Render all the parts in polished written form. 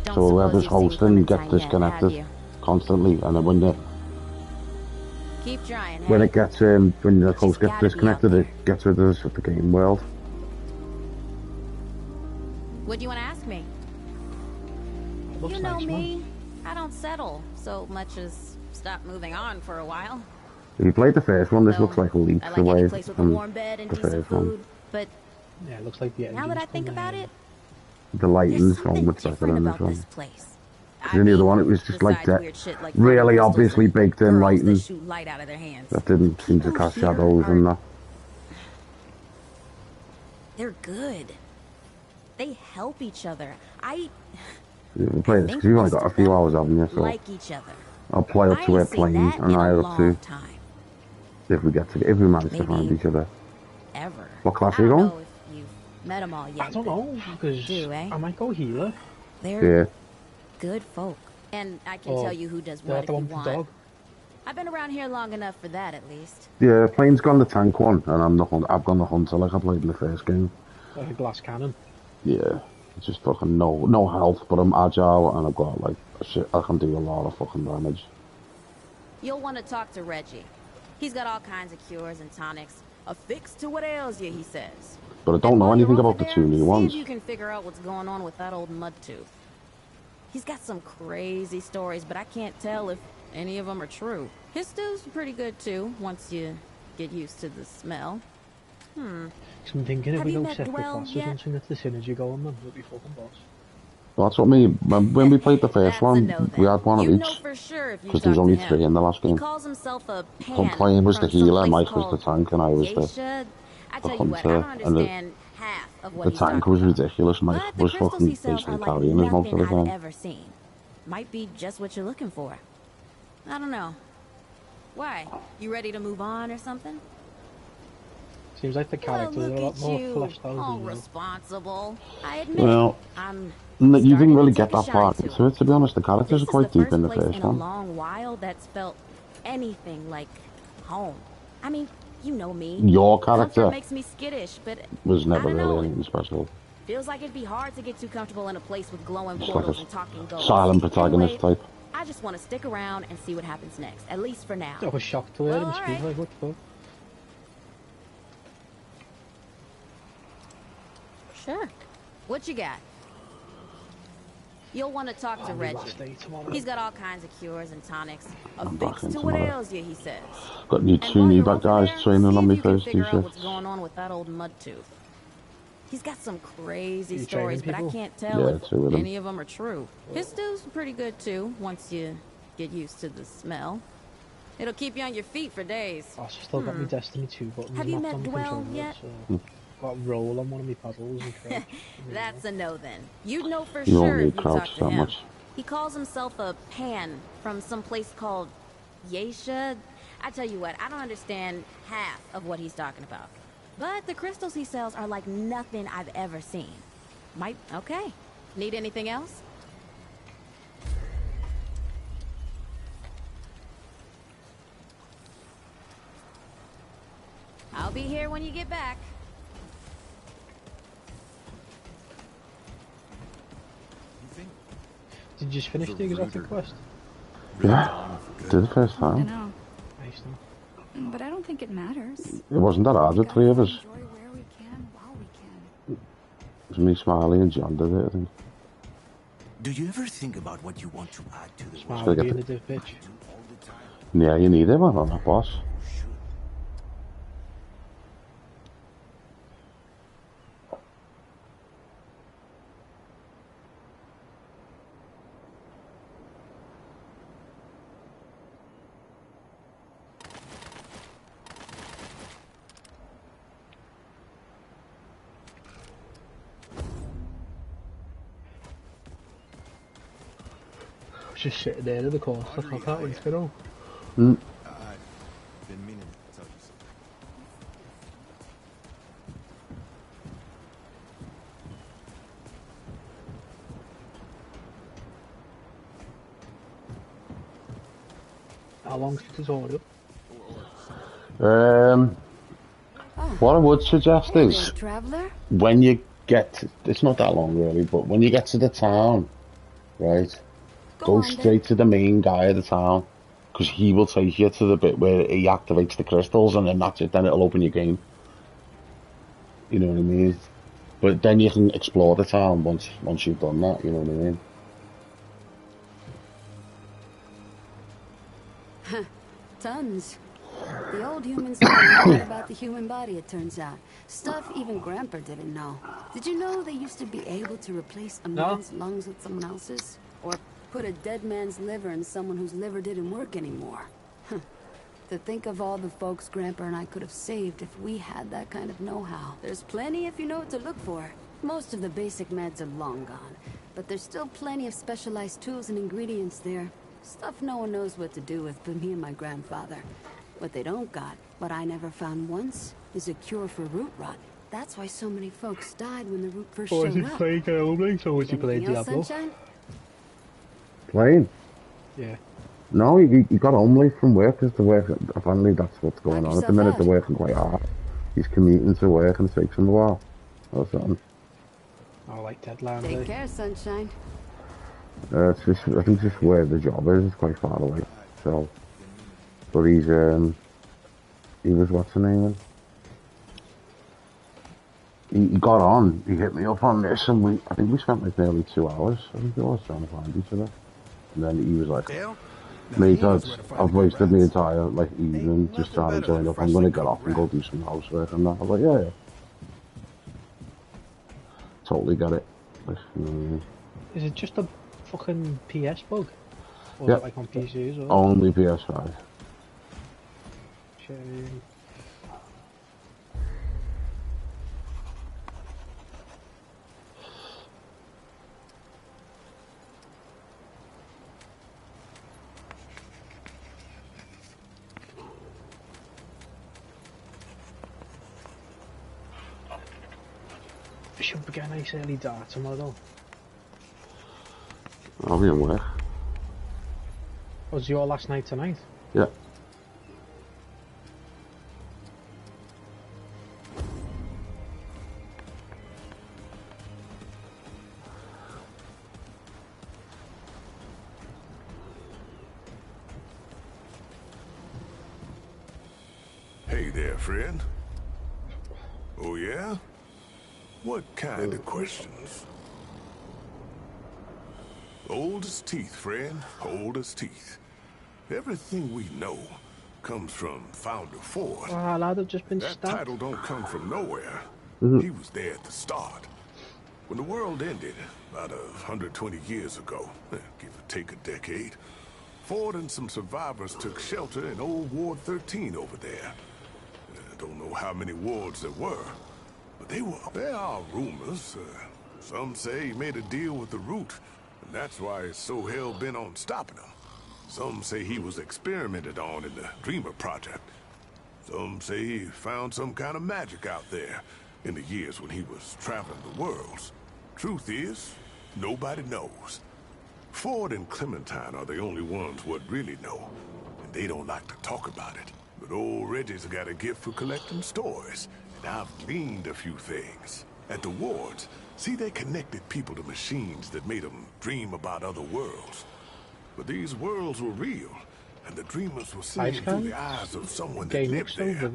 So whoever's hosting gets disconnected constantly, and then Keep trying, when it gets when the host gets disconnected, it gets rid of the game world. What do you want to ask me? You know me. I don't settle so much as stop moving on for a while. If you played the first one, this looks like a leap away Place with a from warm bed and the decent first food, one. but yeah, it looks like the now that I think about it, the lighting's so much better than this one. Because in the other one, it was just like that, really obviously baked in lighting. That didn't seem to cast shadows and that. They're good. They help each other. We'll play this because you've only got a few hours, haven't you? So like each other. I'll play up to where Plains and I are up to. If we manage to find each other. Ever. What class are you going? If you've met them all yet. I don't know, because I might go healer. They're good folk. And I can tell you who does what if you want. Dog. I've been around here long enough for that, at least. Yeah, Plains gone the tank one, and I've gone the hunter like I played in the first game. Like a glass cannon. Yeah, just fucking no health, but I'm agile and I've got like shit. I can do a lot of fucking damage. You'll want to talk to Reggie. He's got all kinds of cures and tonics. A fix to what ails you, he says. But I don't know anything about the two new ones. See if you can figure out what's going on with that old Mudtooth. He's got some crazy stories, but I can't tell if any of them are true. His stew's pretty good too, once you get used to the smell. I'm thinking if we go separate classes and something that's the synergy going, then we'll be fucking boss. Well, that's what when we played the first one, we had one of each. Because there was only 3 in the last game. I'm playing was the healer, Mike was the tank, and I was the hunter. And the tank was ridiculous, Mike was fucking basically carrying us most of the time. Might be just what you're looking for. I don't know. Why? You ready to move on or something? Seems like the characters are a lot more fleshed out. All responsible. I admit. Well, you didn't really get that far into it, to be honest. The characters are quite deep in the first one. In a long while that's felt anything like home. I mean, you know me. Your character makes me skittish, but was never really anything special. Feels like it'd be hard to get too comfortable in a place with glowing portals and talking ghosts. Silent protagonist type. I just want to stick around and see what happens next, at least for now. I was shocked to hear him speak like, what the fuck? Sure. What you got? You'll want to talk to Reggie. He's got all kinds of cures and tonics. A fix to what ails you, he says. Got two new back guys training on me first 2 shifts. What's going on with that old Mudtooth? He's got some crazy stories, but I can't tell if any of them are true. His stew's pretty good too, once you get used to the smell. It'll keep you on your feet for days. I've still got my Destiny 2 buttons. Have you met Dwell yet? Got a roll on one of my paddles and crouch. That's a no then. You'd know for sure if you talk to him. He calls himself a Pan from some place called Yesha. I tell you what, I don't understand half of what he's talking about. But the crystals he sells are like nothing I've ever seen. Okay. Need anything else? I'll be here when you get back. Did you just finish the exotic quest? Yeah, did the first time. I know. Nice, no? But I don't think it matters. It wasn't that hard, the 3 of us. Enjoy where we can, while we can. It was me, Smiley, and John did it, I think. Do you ever think about what you want to add to the world? Smiley being a div bitch. Yeah, you need him, I'm not boss. Just sitting there in the corner, I can't wait to go. I've been meaning to tell you something. How long's the tutorial? What I would suggest is, when you get, it's not that long really, but when you get to the town, right? Go Go on, then. straight to the main guy of the town, because he will take you to the bit where he activates the crystals, and then that's it. Then it'll open your game. You know what I mean? But then you can explore the town once you've done that. You know what I mean? Tons. The old humans knew a lot about the human body, it turns out. Stuff even Grandpa didn't know. Did you know they used to be able to replace a man's lungs with someone else's? Or put a dead man's liver in someone whose liver didn't work anymore? To think of all the folks Grandpa and I could have saved if we had that kind of know-how. There's plenty if you know what to look for. Most of the basic meds are long gone, but there's still plenty of specialized tools and ingredients there. Stuff no one knows what to do with but me and my grandfather. What they don't got, what I never found once, is a cure for root rot. That's why so many folks died when the root first showed up. Was he playing Omnics or was he playing Diablo? Sunshine? Playing? Yeah. No, he got home late from work because the work. Apparently, that's what's going on at the minute. They're working quite hard. He's commuting to work and it takes him a while. Or something. I like deadlines. Take care, Sunshine. It's just, I think just where the job is. It's quite far away. So, but he was what's the name? He got on. He hit me up on this, and I think we spent like nearly 2 hours. I think it was trying to find each other. And then he was like, "Mate, I've wasted my entire like evening just trying to join up. I'm gonna get off and go do some housework and that." I was like, "Yeah, yeah." Totally get it. Like, you know what I mean? Is it just a fucking PS bug? Or Yeah. is it like on PC as well? Only PS5. Shame. We should get a nice early dart tomorrow. I'll be in work. Was your last night tonight? Yeah. Hey there, friend. Oh, yeah? What kind of questions? Old as teeth, friend. Old as teeth. Everything we know comes from Founder Ford. Ah, lad, I've just been That stabbed. title don't come from nowhere. He was there at the start. When the world ended, about 120 years ago, give or take a decade, Ford and some survivors took shelter in old Ward 13 over there. I don't know how many wards there were, but there are rumors. Some say he made a deal with the Root, and that's why he's so hell-bent on stopping him. Some say he was experimented on in the Dreamer Project. Some say he found some kind of magic out there in the years when he was traveling the worlds. Truth is, nobody knows. Ford and Clementine are the only ones what really know, and they don't like to talk about it. But old Reggie's got a gift for collecting stories, and I've gleaned a few things. At the wards, see, they connected people to machines that made them dream about other worlds. But these worlds were real, and the dreamers were seen through the eyes of someone that lived there.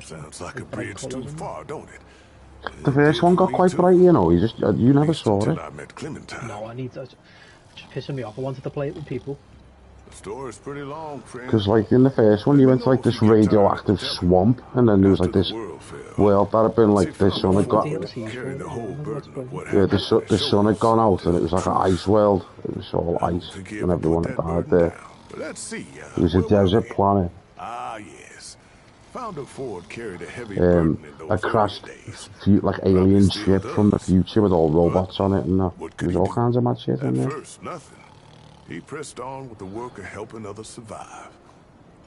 Sounds like a bridge too far, don't it? The first one got quite bright, you know. You never saw it. I met Clementine. No, I need to. It's just pissing me off. I wanted to play it with people. The story's pretty long, friend. Because, like, in the first one, you went to, like, this radioactive swamp, and then there was, like, this world that had been, like, the sun had got... Yeah, the sun had gone out, and it was like an ice world. It was all ice, and everyone had died there. It was a desert planet. Ah, yes. Founder Ford carried a heavy burden in those a crashed, like, alien ship from the future with all robots on it, and that. There was all kinds of mad shit in there. At first, nothing. He pressed on with the work of helping others survive.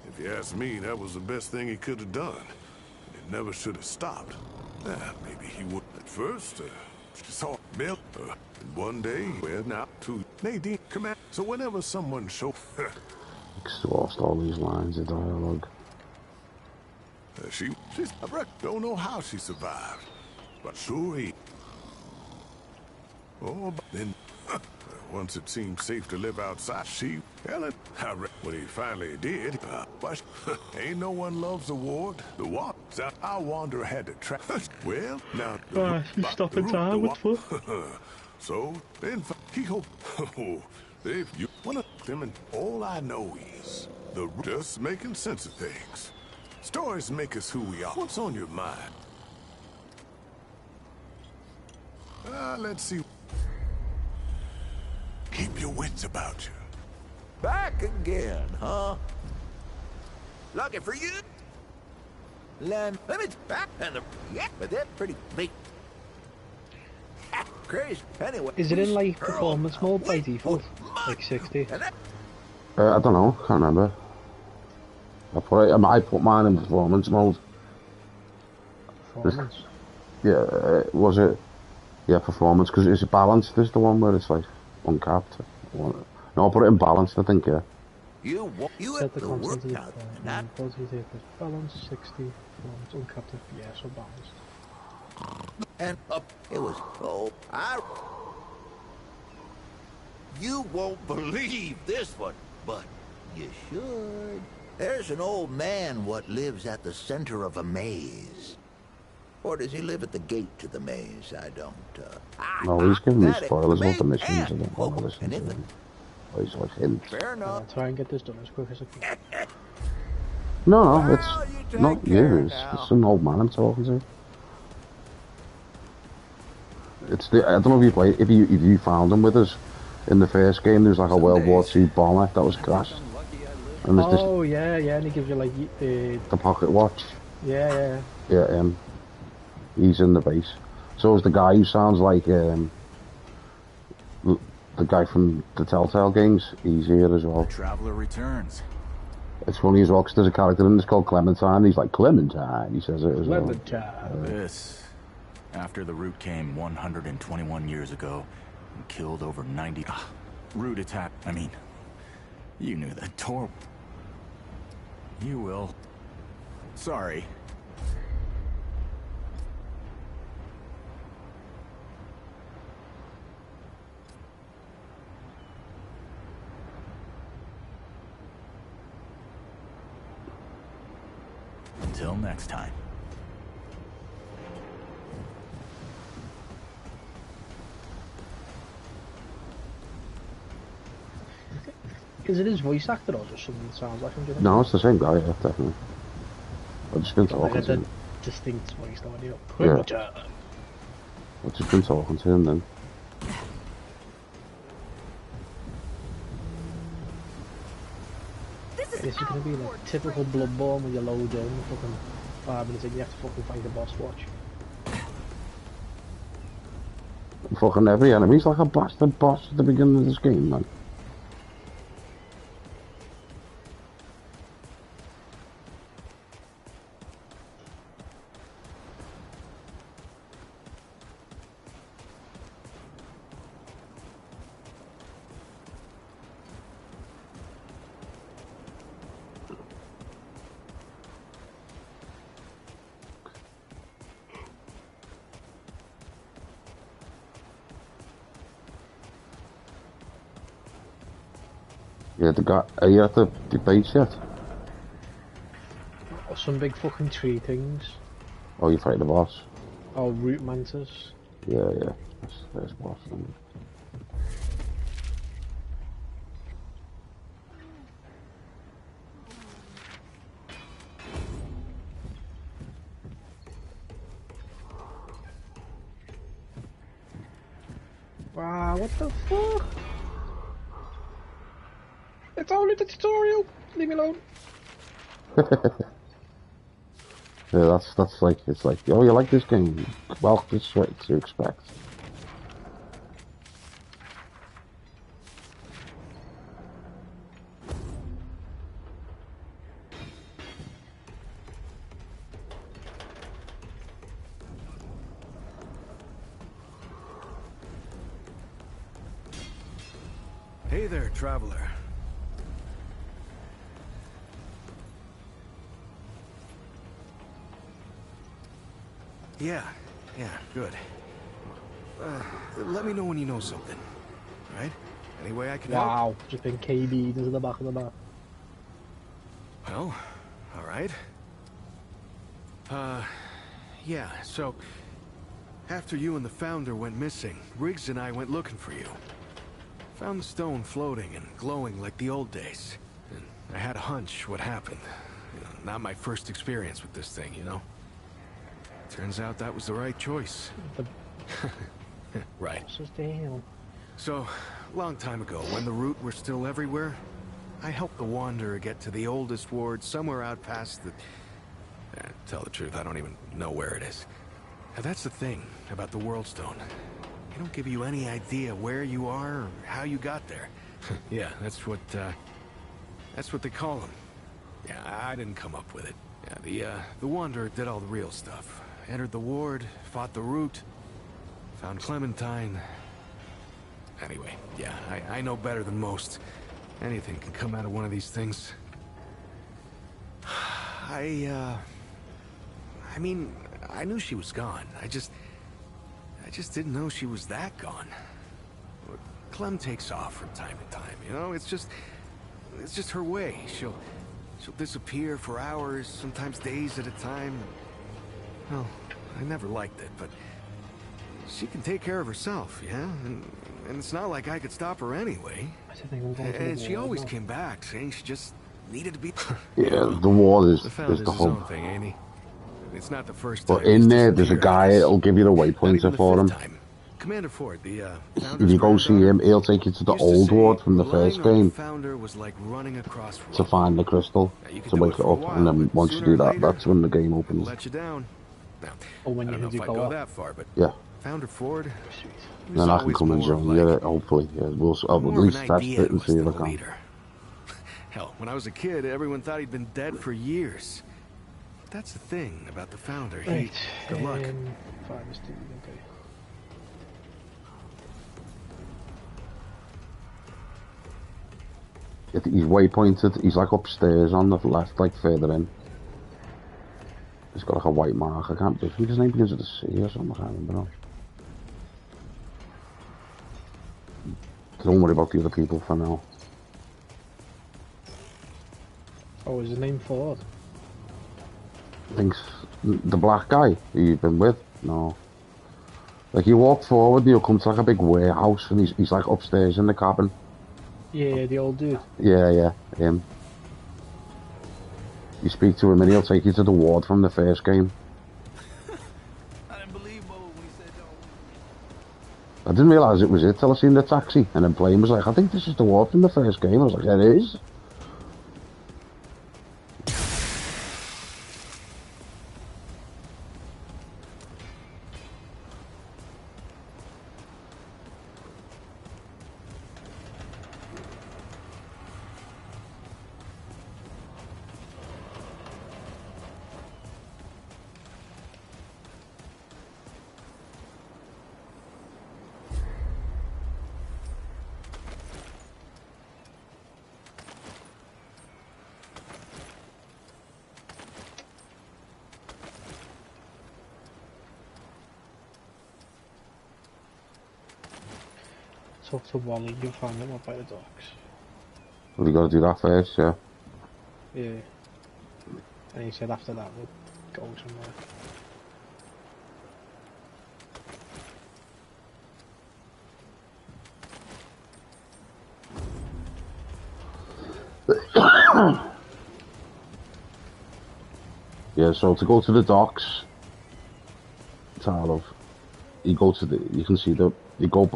If you ask me, that was the best thing he could have done. And it never should have stopped. Maybe he would. At first, she saw Bill. And one day, we're now to Nadine command. So whenever someone shows... Exhaust all these lines of dialogue. She's don't know how she survived. But sure he... Oh, but then, once it seemed safe to live outside, Helen, when he finally did, but ain't no one loves the ward. The what? Our wanderer had to track. Well, now, She's stopping time with foot. So, then, he hoped, if you want to them, and all I know is, just making sense of things. Stories make us who we are. What's on your mind? Let's see. Keep your wits about you. Back again, huh? Lucky for you. Let me back and but they're pretty big. Crazy. Anyway. Is it in like performance mode by default? Like 60? I don't know, can't remember. I put mine in performance mode. Performance? Yeah, was it? Yeah, performance, because it's balanced. This is the one where it's like uncapped. No, I'll put it in balanced, I think, yeah. You set the the constant to workout, not balance 60, performance uncapped FPS or balanced. and up. It was You won't believe this one, but you should. There's an old man what lives at the center of a maze. Or does he live at the gate to the maze? I don't, No, he's giving me spoilers about the missions. I don't want to listen to him. He's like hints. Fair enough. Try and get this done as quick as I can. No, it's not you. It's an old man I'm talking to. It's the, I don't know if you played, if you found him with us in the first game. There's like a World War II bomber that was crashed. And there's this, yeah, and he gives you like the pocket watch. Yeah. Yeah, he's in the base. So is the guy who sounds like the guy from the Telltale games. He's here as well. The traveler returns. It's funny as well because there's a character in this called Clementine. He's like Clementine. He says it as well. Clementine. This, after the root came 121 years ago and killed over 90. Root attack. I mean, you knew that door. You will. Sorry. Until next time. Is it his voice actor or just someone that sounds like him? Do you think? No, it's the same guy, yeah, definitely. I've just been talking to him. Distinct voice, though, anyway. Yeah. I've just been talking to him then. This is going to be the typical Bloodborne when you load in, fucking 5 minutes in, you have to fucking find the boss watch. Fucking every enemy's like a bastard boss at the beginning of this game, man. Yeah, the guy. Are you at the base yet? Some big fucking tree things. Oh, you fight the boss? Oh, root mantis. Yeah. There's boss. Wow, what the fuck? It's only the tutorial. Leave me alone. Yeah, that's like, it's like, oh, you like this game? Well, this is what to expect. Hey there, traveler. Yeah, good. let me know when you know something. Right? Any way I can help? Wow, just been KB'd into the back of the map. Well, alright. Yeah, so... After you and the Founder went missing, Riggs and I went looking for you. Found the stone floating and glowing like the old days. And I had a hunch what happened. You know, not my first experience with this thing, you know? Turns out that was the right choice. Right. So, long time ago, when the Root were still everywhere, I helped the Wanderer get to the oldest ward somewhere out past the... tell the truth, I don't even know where it is. Now that's the thing about the World Stone. They don't give you any idea where you are or how you got there. Yeah, that's what they call them. Yeah, I didn't come up with it. Yeah, the Wanderer did all the real stuff. Entered the ward, fought the Root, found Clementine. Anyway, yeah, I know better than most. Anything can come out of one of these things. I mean, I knew she was gone. I just didn't know she was that gone. Clem takes off from time to time, you know? It's just her way. She'll disappear for hours, sometimes days at a time. Well, I never liked it, but she can take care of herself, yeah? And it's not like I could stop her anyway. And she always came back, saying she just needed to be... Yeah, the wall is the whole thing, ain't he? It's not the first time. But in there, there's a guy that'll give you the waypointer for him. Commander Ford, if you go see him, he'll take you to the old ward from the first game to find the crystal, to wake it up, and then once you do that, that's when the game opens. Let you down. Now, when I don't know if I'd go that far, but yeah. Founder Ford. Then I can come and join you, hopefully. Yeah, I'll at least test it and see if I can. Hell, when I was a kid, everyone thought he'd been dead for years. That's the thing about the Founder. Right. Good luck. Okay. He's waypointed. He's like upstairs on the left, like further in. He's got like a white mark. I can't. I think his name begins with a C or something. I can't remember now. Don't worry about the other people for now. Oh, is his name Ford? I think the black guy who you've been with. No. Like you walk forward, and you'll come to like a big warehouse, and he's like upstairs in the cabin. Yeah, the old dude. Yeah, him. You speak to him and he'll take you to the ward from the first game. I didn't believe Bo when he said I didn't realise it was it till I seen the taxi, and then Blaine was like, I think this is the ward from the first game. I was like, yeah, it is. Talk to Wally, you'll find him up by the docks. Well, you got to do that first, yeah. Yeah. And he said after that we'll go somewhere. Yeah, so to go to the docks, Tarlov, you go to you can see you go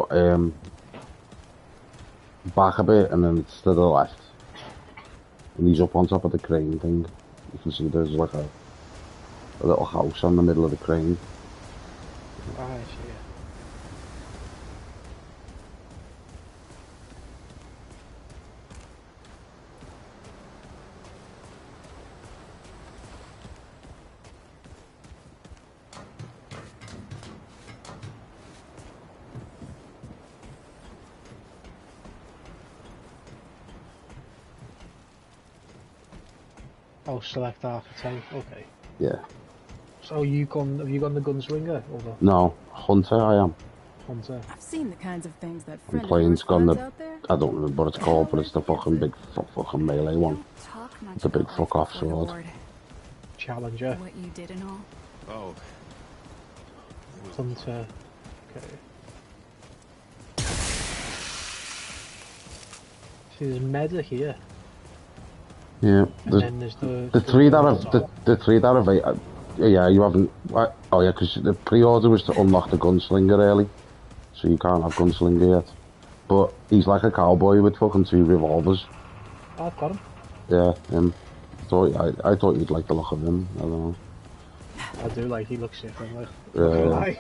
back a bit and then it's to the left. And he's up on top of the crane thing. You can see there's like a little house on the middle of the crane. Ah, I see. Oh, select half a tank. Okay. Yeah. So have you gone the gunslinger? Or no, hunter I am. Hunter. I've seen the kinds of things that And friend of plane's yours gone finds the, out there. I don't remember what it's called, but it's the fucking big fucking melee one. Talk much The big about fuck life off before the sword. board. Challenger. What you did and all. Oh. Hunter. Okay. See, there's Meda here. Yeah, And then there's the three that have the three that have yeah, you haven't. Oh yeah, because the pre-order was to unlock the gunslinger early, so you can't have gunslinger yet. But he's like a cowboy with fucking 2 revolvers. Oh, I've got him. Yeah, him. I thought you'd like the look of him. I don't know. I do like. He looks different. Like. Yeah,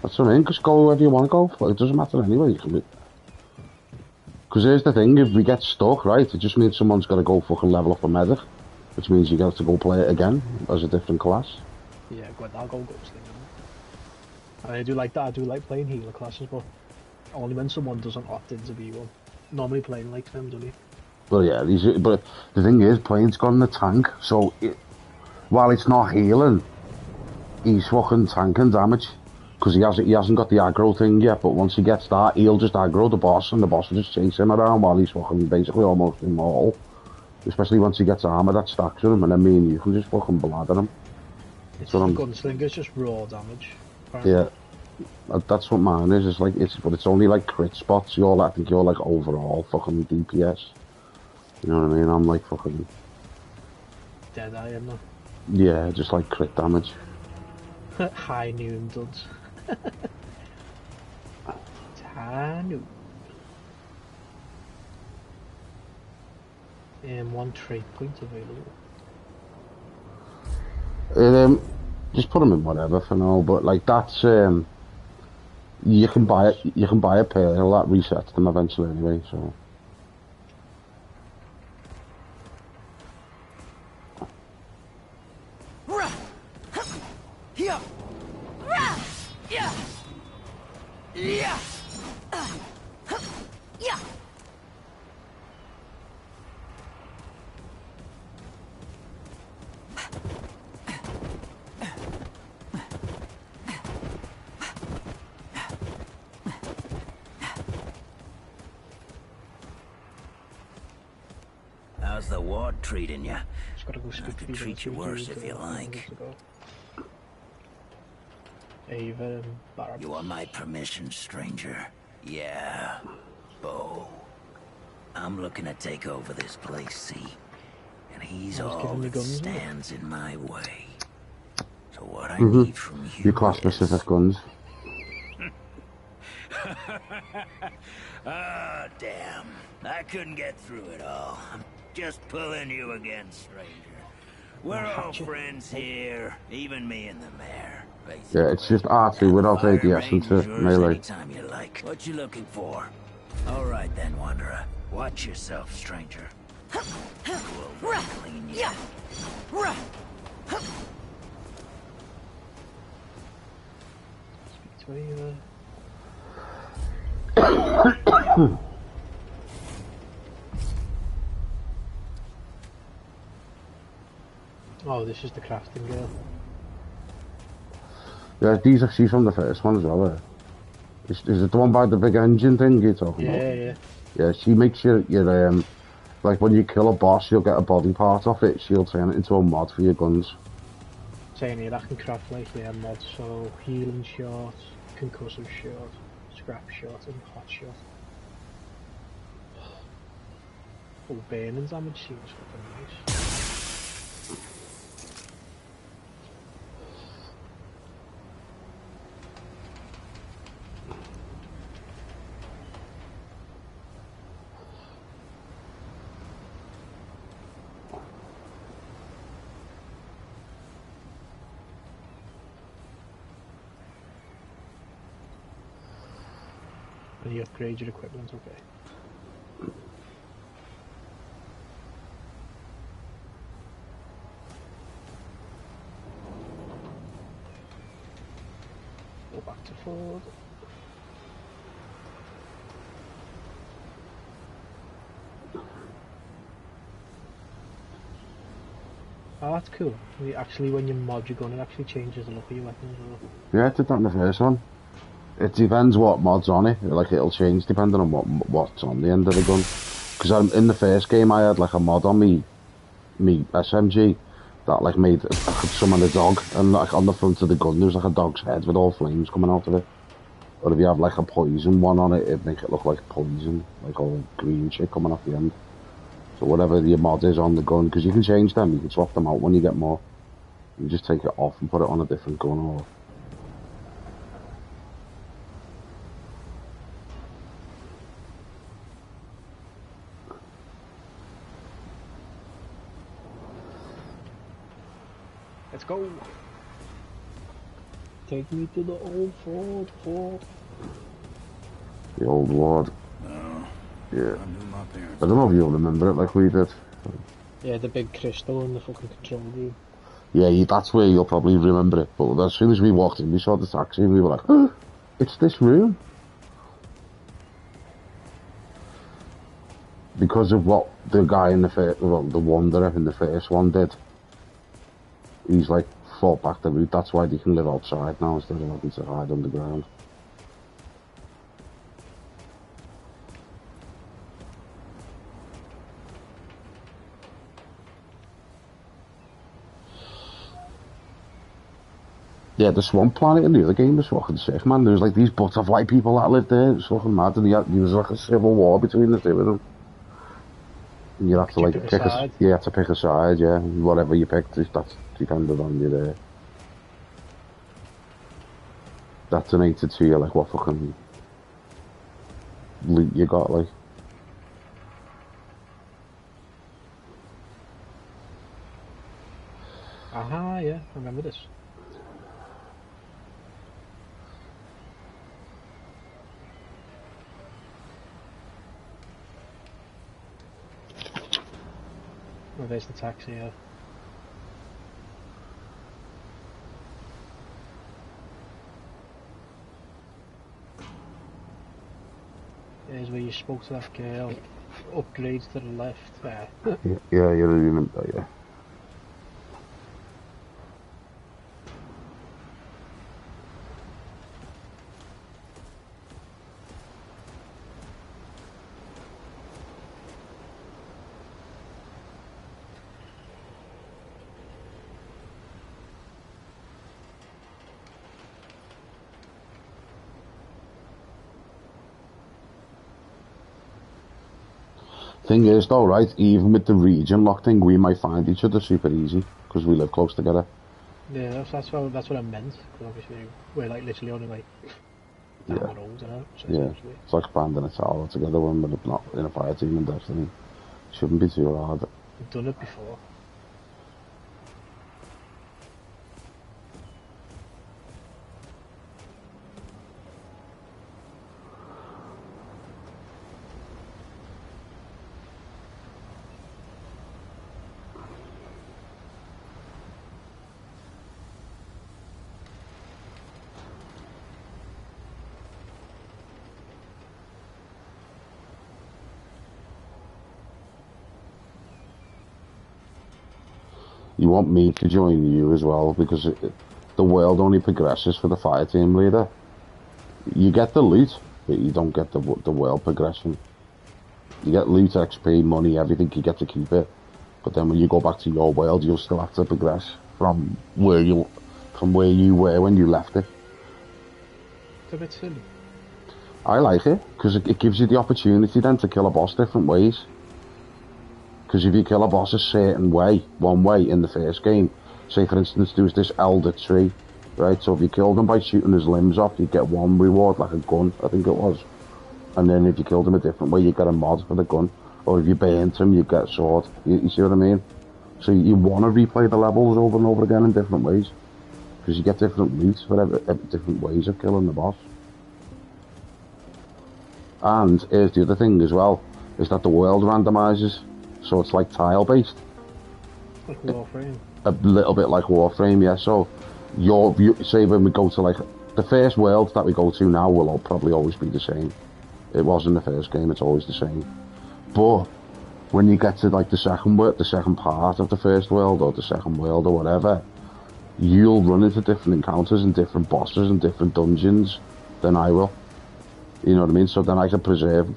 that's what I mean. Just go wherever you want to go. It doesn't matter anyway. You can be. Because here's the thing, if we get stuck, right, it just means someone's got to go fucking level up a medic, which means you got to go play it again as a different class. Yeah, good, I'll go gunslinger. And I do like that, I do like playing healer classes, but only when someone doesn't opt in to be one. Normally playing likes them, doesn't he? Well, yeah, but the thing is, playing's got in the tank, so while it's not healing, he's fucking tanking damage. Because he hasn't got the aggro thing yet, but once he gets that, he'll just aggro the boss, and the boss will just chase him around while he's fucking basically almost immortal. Especially once he gets armor that stacks with him, and then me and you can just fucking blather him. It's the gunslinger's just raw damage. Apparently. Yeah, that's what mine is. It's like but it's only like crit spots. I think you're like overall fucking DPS. You know what I mean? I'm like fucking Dead eye, am I? Yeah, just like crit damage. High noon duds. Tanu. And 1 trade point available. Just put them in whatever for now. But like that's you can buy it. You can buy a pearl that resets them eventually anyway. So. How's the ward treating you? I could treat you worse if you like. You want my permission, stranger? Yeah, Bo. I'm looking to take over this place, see? And he's all that stands in my way. So what I need from you Your class-specific guns. Ah, damn. I couldn't get through it all. I'm just pulling you again, stranger. We're all friends here, even me and the mayor. Basically. Yeah, it's just R2 without ADS into melee. Anytime you like. What you looking for? All right then, wanderer. Watch yourself, stranger. We'll clean you. Oh, this is the crafting girl. Yeah, she's from the first one as well. Is it the one by the big engine thing you're talking about? Yeah. Yeah, she makes your like when you kill a boss, you'll get a body part off it. She'll turn it into a mod for your guns. Saying here, I can craft like mods, so healing shot, concussive shot, scrap shot, and hot shot. Oh, burning damage seems fucking nice. And you upgrade your equipment, okay. Go back to Ford. Oh, that's cool. Actually, when you mod your gun, it actually changes the look of your weapon as well. Yeah, I did that in the first one. It depends what mod's on it. Like, it'll change depending on what's on the end of the gun. Because in the first game, I had like a mod on me SMG that like made I could summon a dog, and like on the front of the gun there was like a dog's head with all flames coming out of it. Or if you have like a poison one on it, it'd make it look like poison, like all green shit coming off the end. So whatever your mod is on the gun, because you can change them, you can swap them out when you get more. You just take it off and put it on a different gun or... Let's go. Take me to the old fort. The old ward. No. Yeah. I knew my parents. I don't know if you'll remember it like we did. Yeah, the big crystal in the fucking control room. Yeah, that's where you'll probably remember it. But as soon as we walked in, we saw the taxi and we were like, oh, it's this room. Because of what the guy in the first, well, the wanderer in the first one did. He's like fought back the route. That's why they can live outside now instead of having to hide underground. Yeah, the swamp planet in the other game was fucking sick, man. There was like these butterfly people that lived there. It was fucking mad, and there was like a civil war between the two of them. And you have to like pick a side. You have to pick a side, yeah. Whatever you picked, that's depended on you there. That's donated to you, like what fucking loot you got, like. Aha, yeah, I remember this. Oh, there's the taxi, yeah. Here's where you spoke to that girl. Upgrades to the left there. Yeah, you remember that, yeah. Thing is though, right, even with the region lock thing, we might find each other super easy, because we live close together. Yeah, that's what I meant, because obviously we're like literally only like down the road, you know? So yeah, it's like banding a tower together when we're not in a fire team in Destiny. Shouldn't be too hard. We've done it before. You want me to join you as well, because the world only progresses for the fire team leader. You get the loot, but you don't get the world progression. You get loot, XP, money, everything, you get to keep it. But then when you go back to your world, you'll still have to progress from where you were when you left it. It's a bit silly. I like it, because it gives you the opportunity then to kill a boss different ways. Because if you kill a boss a certain way, one way in the first game, say for instance there was this elder tree, right, so if you killed him by shooting his limbs off, you get one reward, like a gun, I think it was. And then if you killed him a different way, you get a mod for the gun. Or if you burnt him, you get a sword. You see what I mean? So you want to replay the levels over and over again in different ways. Because you get different loot for different ways of killing the boss. And here's the other thing as well, is that the world randomizes. So it's like tile based. Like Warframe. A little bit like Warframe, yeah. So say when we go to like the first world that we go to now will probably always be the same. It was in the first game, it's always the same. But when you get to like the second part of the first world or the second world or whatever, you'll run into different encounters and different bosses and different dungeons then I will. You know what I mean? So then I could preserve.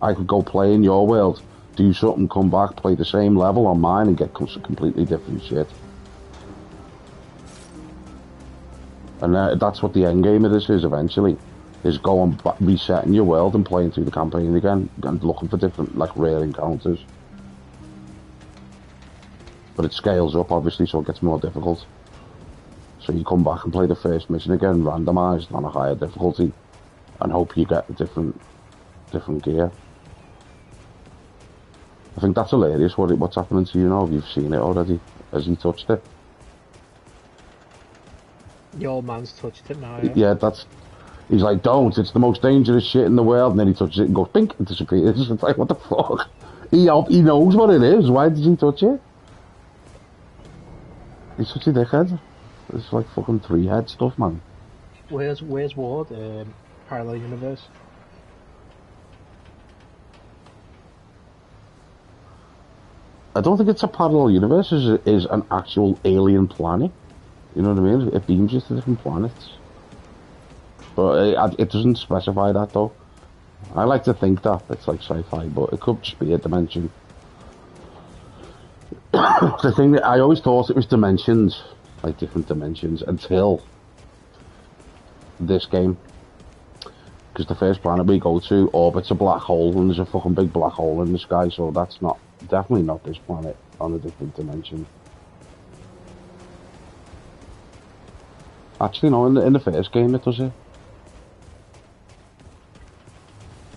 I could go play in your world, do something, come back, play the same level on mine, and get completely different shit. And that's what the end game of this is eventually, is going back, resetting your world and playing through the campaign again, and looking for different, like, rare encounters. But it scales up, obviously, so it gets more difficult. So you come back and play the first mission again, randomised on a higher difficulty, and hope you get a different gear. I think that's hilarious. What's happening to you now? You've seen it already. Has he touched it? The old man's touched it now. Yeah, he's like, don't. It's the most dangerous shit in the world. And then he touches it and goes, pink, and disappears. It's like, what the fuck? He knows what it is. Why did he touch it? He's such a dickhead. It's like fucking 3-head stuff, man. Where's Ward? Parallel universe. I don't think it's a parallel universe. It is an actual alien planet. You know what I mean? It beams you to different planets. But it doesn't specify that, though. I like to think that it's like sci-fi, but it could just be a dimension. The thing that I always thought it was dimensions, like different dimensions, until this game. Because the first planet we go to orbits a black hole, and there's a fucking big black hole in the sky, so that's definitely not this planet on a different dimension. Actually, no, in the first game it does it.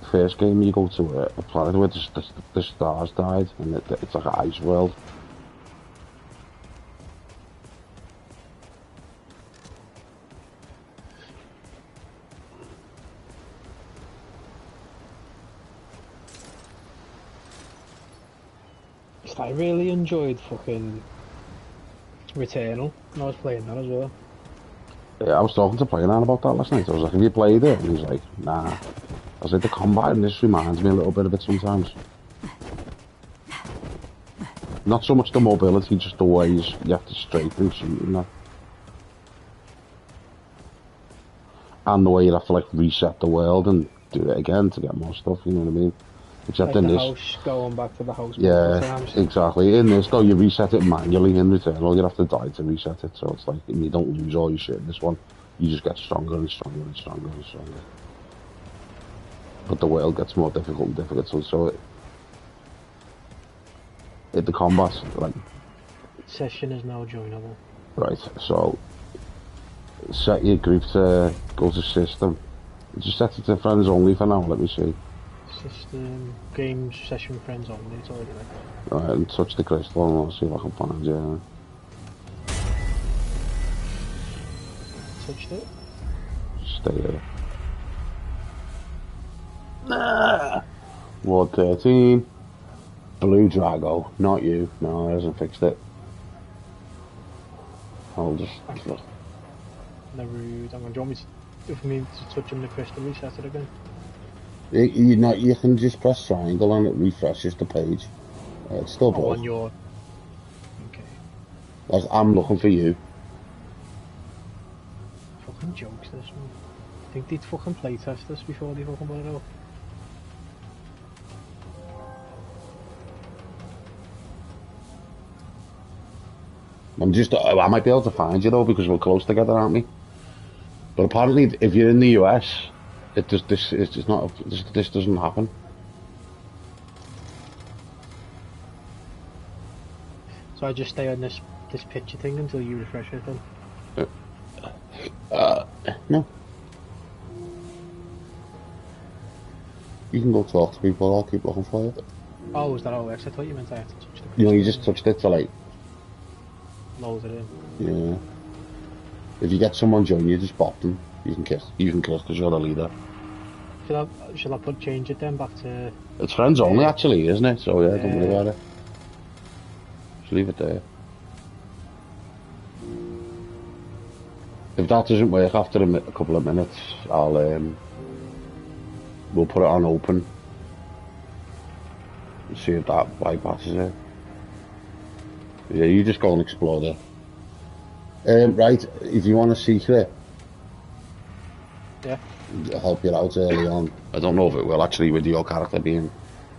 The first game you go to a planet where the stars died, and it's like an ice world. I really enjoyed fucking Returnal, and I was playing that as well. Yeah, I was talking to Playman about that last night. I was like, have you played it? And he's like, nah. I was like, the combat in this reminds me a little bit of it sometimes. Not so much the mobility, just the ways you have to straighten shoot and that. And the way you have to, like, reset the world and do it again to get more stuff, you know what I mean? Except like in the this, house, going back to the house. yeah, exactly. In this, though, you reset it manually. In Returnal, you have to die to reset it, so it's like, and you don't lose all your shit in this one. You just get stronger and stronger and stronger and stronger. But the world gets more difficult and difficult, so the combat, like... Session is now joinable. Right, so... Set your group to go to system. Just set it to friends only for now, let me see. System, game session friends only, it's already like that. Alright, and touch the crystal and I'll see if I can find you. Touched it? Stay there. Nah! Ward 13. Blue Drago, not you. No, it hasn't fixed it. I'll just... Never used. Do you want me to touch on the crystal, reset it again? You can just press triangle and it refreshes the page. It's still broke. On your... Okay. Like, I'm looking for you. Fucking jokes, this one. I think they'd fucking playtest this before they fucking put it out. I might be able to find you though because we're close together, aren't we? But apparently, if you're in the US, this doesn't happen. So I just stay on this picture thing until you refresh it then? No. You can go talk to people, I'll keep looking for you. Oh, is that how it works? I thought you meant I had to touch the crystal. You know, you just touched it to like... Load it in. Yeah. If you get someone join you, just bop them. You can kiss because you're the leader. Shall I change it then back to... It's friends only actually, isn't it? So yeah, don't worry about it. Just leave it there. If that doesn't work after a couple of minutes, we'll put it on open. And see if that bypasses it. Yeah, you just go and explore there. Right, if you want a secret, yeah, help you out early on. I don't know if it will actually with your character being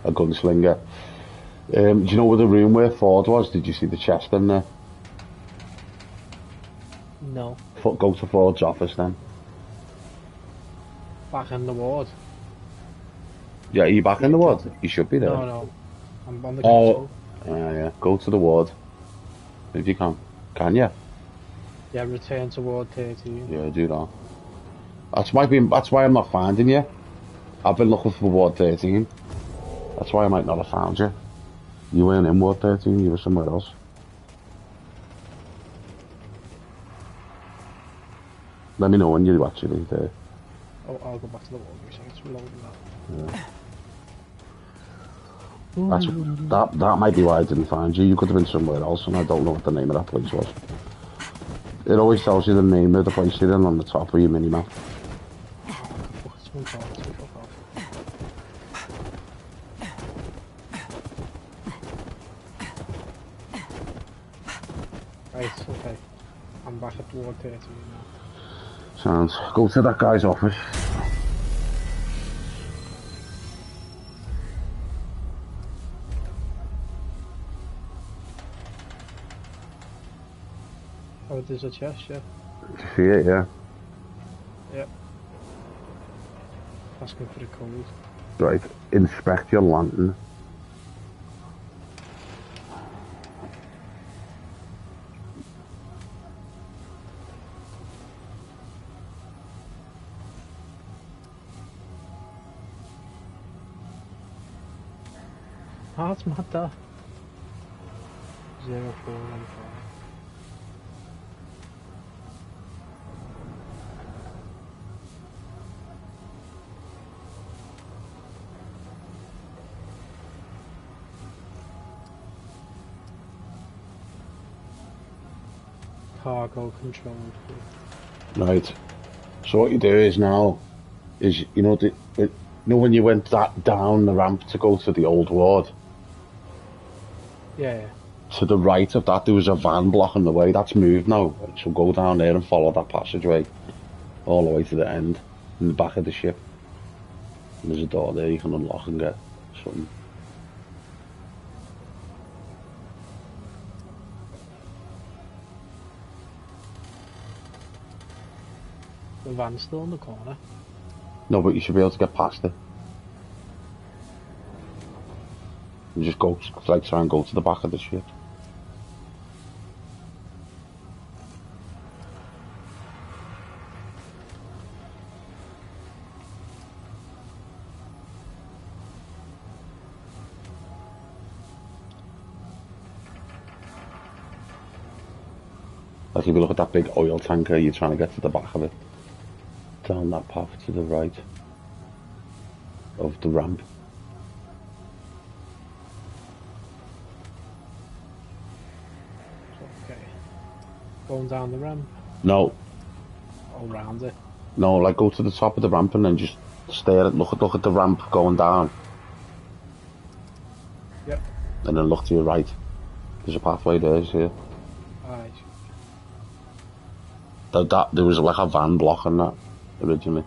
a gunslinger. Do you know where the room where Ford was? Did you see the chest in there? No. Go to Ford's office then. Back in the ward. Yeah, are you back in the ward? You should be there. No. I'm on the council. Yeah. Go to the ward. If you can. Can you? Yeah, return to ward 13. Yeah, do that. That's why I'm not finding you. I've been looking for ward 13. That's why I might not have found you. You weren't in ward 13, you were somewhere else. Let me know when you're actually there. I'll go back to the ward. It's reloading that. Yeah. That might be why I didn't find you. You could have been somewhere else, and I don't know what the name of that place was. It always tells you the name of the place you're in on the top of your mini-map. Right, okay. I'm back at ward 13 now. Sounds. Go to that guy's office. Oh, there's a chest, yeah. See it, yeah. Yep. Asking for the code. Right, inspect your lantern. Oh, that's mad, that. 0415. Cargo controlled. Right. So what you do is now, is you know when you went down the ramp to go to the old ward. Yeah. To the right of that, there was a van blocking the way. That's moved now. So go down there and follow that passageway all the way to the end, in the back of the ship. And there's a door there you can unlock and get something. The van's still in the corner. No, but you should be able to get past it. You just go, like, try and go to the back of the ship. Like if you look at that big oil tanker, you're trying to get to the back of it. Down that path to the right of the ramp. Okay. Going down the ramp? No. All round it? No, like go to the top of the ramp and then just stare at, look at the ramp going down. Yep. And then look to your right. There's a pathway there, see it? Alright. There was like a van blocking that originally.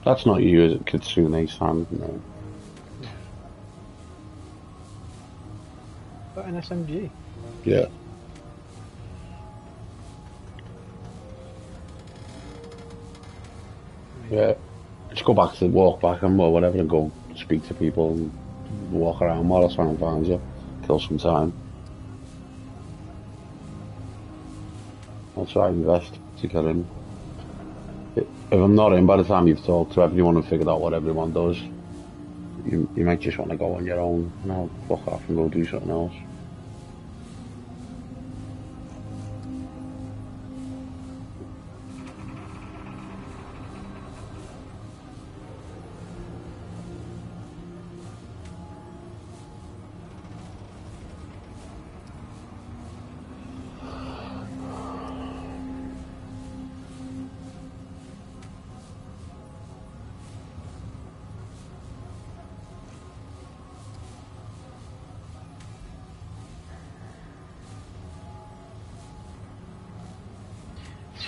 That's not you, is it? Kitsune-san, no. Got an SMG? Yeah. Yeah. Just go back to walk back and whatever and go speak to people and walk around while I try and find you. Kill some time. I'll try and invest to get in. If I'm not in by the time you've talked to everyone and figured out what everyone does, you might just want to go on your own and I'll fuck off and go do something else.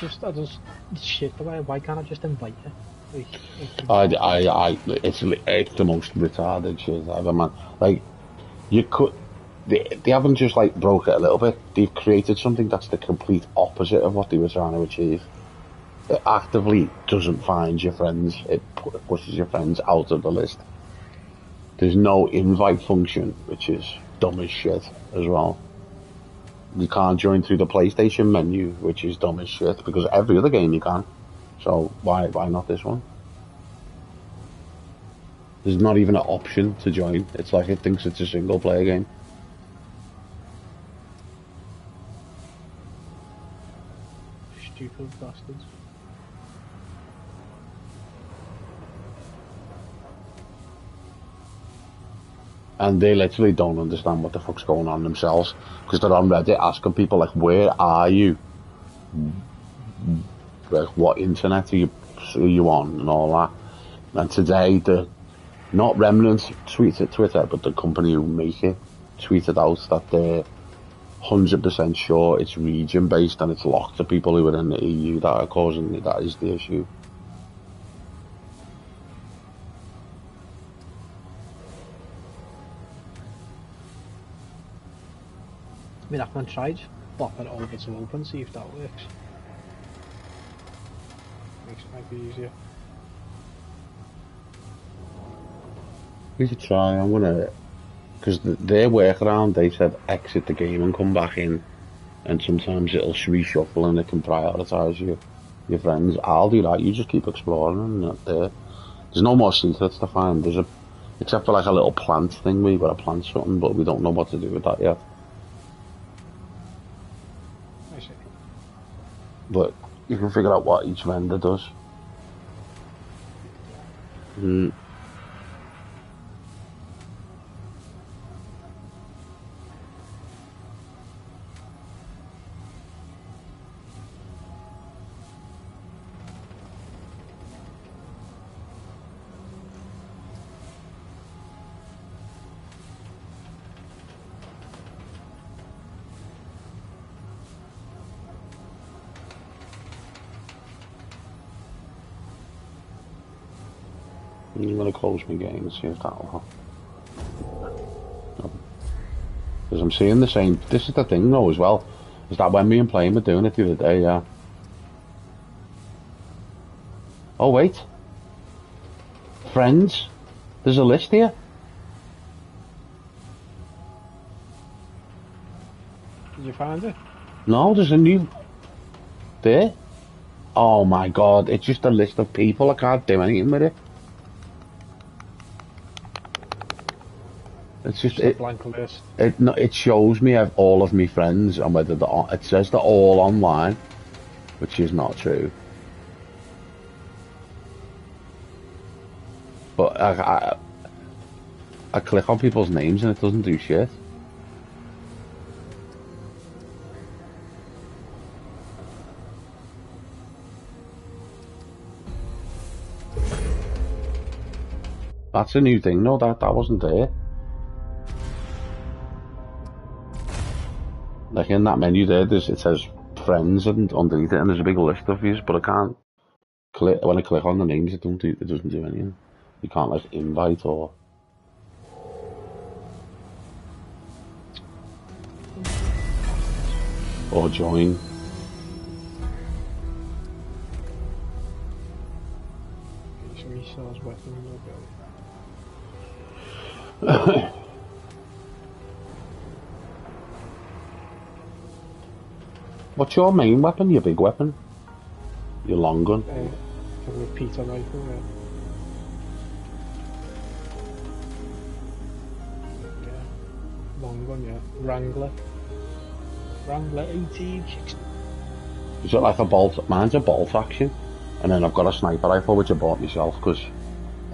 It's just, shit. Why can't I just invite her? It's the most retarded shit ever, man. Like, you could, they haven't just like broke it a little bit. They've created something that's the complete opposite of what they were trying to achieve. It actively doesn't find your friends. It pushes your friends out of the list. There's no invite function, which is dumb as shit as well. You can't join through the PlayStation menu, which is dumb as shit, because every other game you can. So why not this one? There's not even an option to join. It's like it thinks it's a single player game. Stupid bastards. And they literally don't understand what the fuck's going on themselves, because they're on Reddit asking people like, where are you? Like, what internet are you on and all that. And today, not Remnant tweeted Twitter, but the company who make it tweeted out that they're 100% sure it's region based and it's locked to people who are in the EU that are causing that is the issue. I mean, I can try just pop it over to open, see if that works. Makes it might be easier. We could try. I'm gonna, because their workaround, they said exit the game and come back in, and sometimes it'll reshuffle and it can prioritise your friends. I'll do that. You just keep exploring, and there's no more secrets to find. Except for like a little plant thing where you got to plant something, but we don't know what to do with that yet. I see. But you can figure out what each vendor does. I'm going to close my game and see if that will help. Because I'm seeing the same. This is the thing though as well, is that when me and Plane were doing it the other day, yeah. Oh wait. Friends. There's a list here. Did you find it? No, there's a new... There? Oh my god, it's just a list of people. I can't do anything with it. It's just a blank list. It shows me all of my friends and whether it says they're all online, which is not true. But I click on people's names and it doesn't do shit. That's a new thing. No, that wasn't there. Like in that menu there, it says friends and underneath it, and there's a big list of these, but I can't click. When I click on the names, it doesn't do anything. You can't like invite or join. What's your main weapon? Your big weapon? Your long gun? A repeater rifle, yeah. Long gun, yeah. Wrangler 18. Is it like a bolt? Mine's a bolt action, and then I've got a sniper rifle which I bought myself because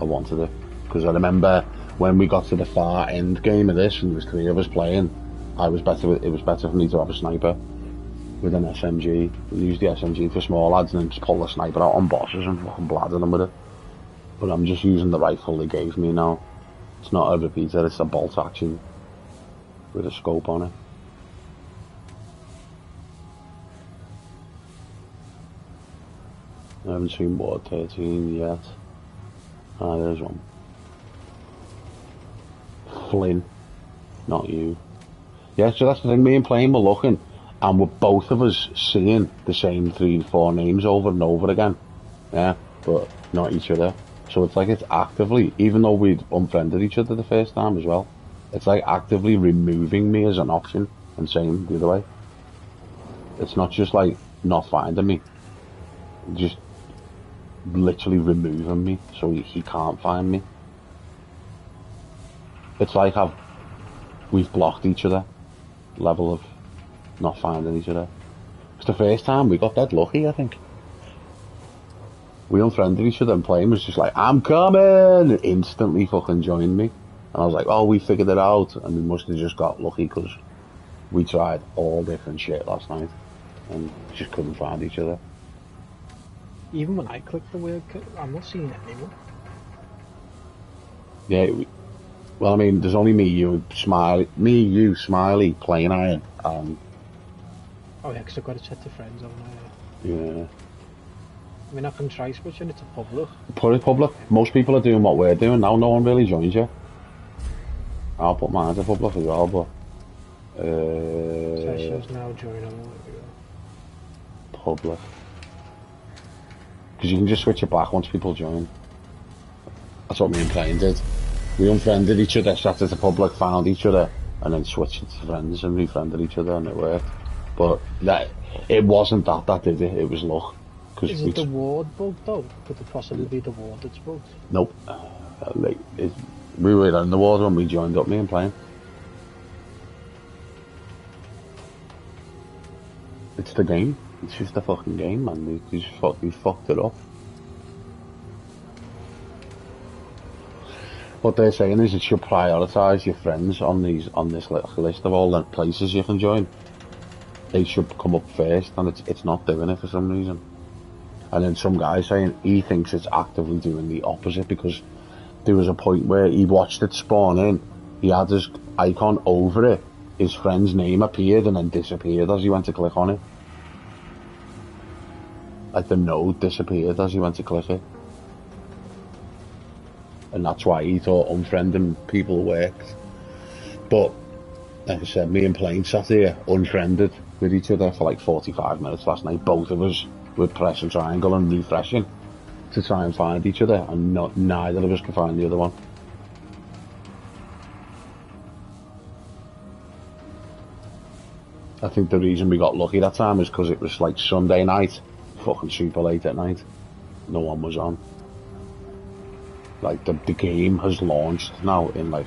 I wanted it. Because I remember when we got to the far end game of this, and there was 3 of us playing, it was better for me to have a sniper with an SMG. We use the SMG for small lads and then just pull the sniper out on bosses and fucking blather them with it. But I'm just using the rifle they gave me now. It's not a repeater, it's a bolt action with a scope on it. I haven't seen Ward 13 yet. Ah, there's one. Flynn, not you. Yeah, so that's the thing, me and Plain were looking, and we're both of us seeing the same 3-4 names over and over again. Yeah, but not each other. So it's like it's actively, even though we'd unfriended each other the first time as well, it's like actively removing me as an option and saying the other way. It's not just like not finding me, just literally removing me so he can't find me. It's like we've blocked each other, level of not finding each other. It's the first time we got that lucky, I think. We unfriended each other and Plain was just like, I'm coming! And instantly fucking joined me. And I was like, oh, we figured it out. And we must have just got lucky because we tried all different shit last night and just couldn't find each other. Even when I click the word, I'm not seeing it anymore. Yeah, well, I mean, there's only me, you, Smiley, Plain Iron, and... Oh yeah, because I've got to set to friends, haven't I? Yeah. I mean, I can try switching it to public. Put it public. Most people are doing what we're doing now. No one really joins you. I'll put mine to public as well, but... Sessions now join. Public. Because you can just switch it back once people join. That's what me and Plain did. We unfriended each other, set it to public, found each other, and then switched it to friends and refriended each other, and it worked. But it wasn't that did it. It was luck. Is it the ward bug though? Could it possibly be the ward that's bugged? Nope. We were in the ward when we joined up, me and Plain. It's the game. It's just the fucking game, man. He fucked it up. What they're saying is it should prioritise your friends on this list of all the places you can join. They should come up first, and it's not doing it for some reason. And then some guy saying he thinks it's actively doing the opposite because there was a point where he watched it spawn in, he had his icon over it, his friend's name appeared and then disappeared as he went to click on it. Like the node disappeared as he went to click it. And that's why he thought unfriending people worked. But, like I said, me and Plain sat here unfriended with each other for like 45 minutes last night. Both of us would press a triangle and refreshing to try and find each other, and neither of us could find the other one. I think the reason we got lucky that time is because it was like Sunday night, fucking super late at night. No one was on. Like the game has launched now in like,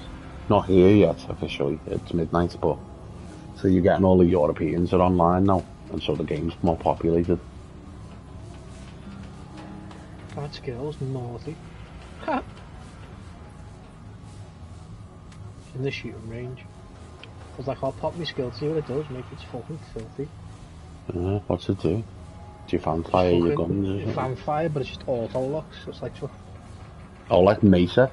not here yet officially, it's midnight, but so you're getting all the Europeans are online now, and so the game's more populated. That skill's naughty. In the shooting range. I was like, I'll pop my skill to see what it does, make it fucking filthy. What's it do? Do you fanfire your guns? Fanfire, but it's just auto locks, so it's like... Oh, like Mesa?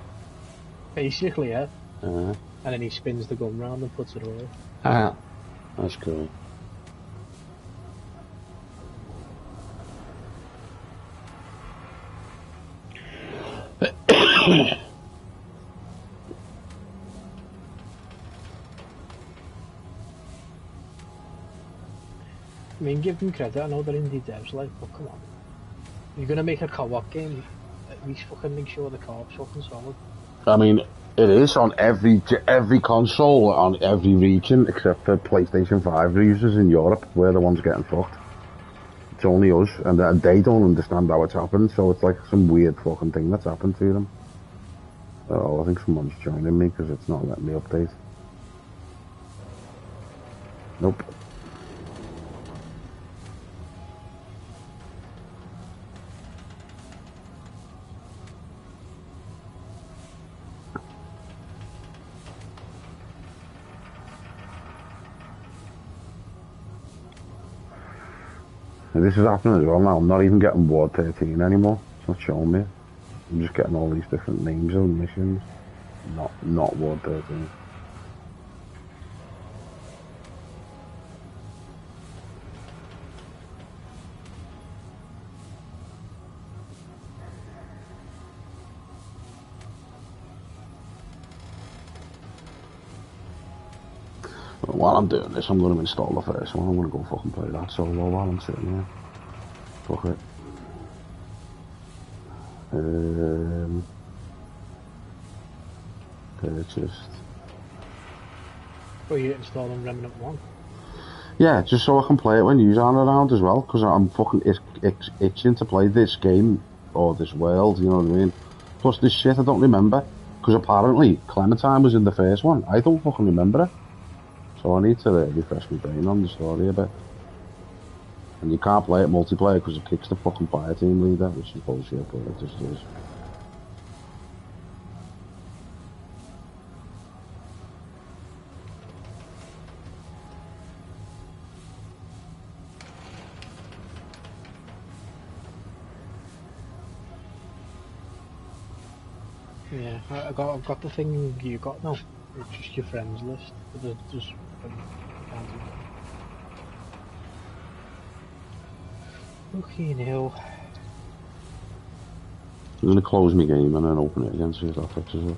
Basically, yeah. And then he spins the gun round and puts it away. That's cool. I mean, give them credit, I know they're indie devs, like, but come on. You're gonna make a co-op game, at least fucking make sure the co-op's fucking solid. I mean, it is on every console, on every region, except for PlayStation 5 users in Europe. We're the ones getting fucked. It's only us, and they don't understand how it's happened, so it's like some weird fucking thing that's happened to them. Oh, I think someone's joining me because it's not letting me update. Nope. And this is happening as well now. I'm not even getting Ward 13 anymore. It's not showing me. I'm just getting all these different names of missions. Not Ward 13. While I'm doing this, I'm going to install the first one. I'm going to go fucking play that solo while I'm sitting here. Fuck it. Purchased. Well, you installing Remnant 1? Yeah, just so I can play it when you're around as well, because I'm fucking itching to play this game, or this world, you know what I mean? Plus this shit I don't remember, because apparently Clementine was in the first one. I don't fucking remember it. So I need to refresh my brain on the story a bit. And you can't play it multiplayer because it kicks the fucking fire team leader, which is bullshit, but it just is. Yeah, I've got the thing you got now. It's just your friends list. But just can't do that. Okay, now. I'm going to close my game and then open it again, see if that fixes it.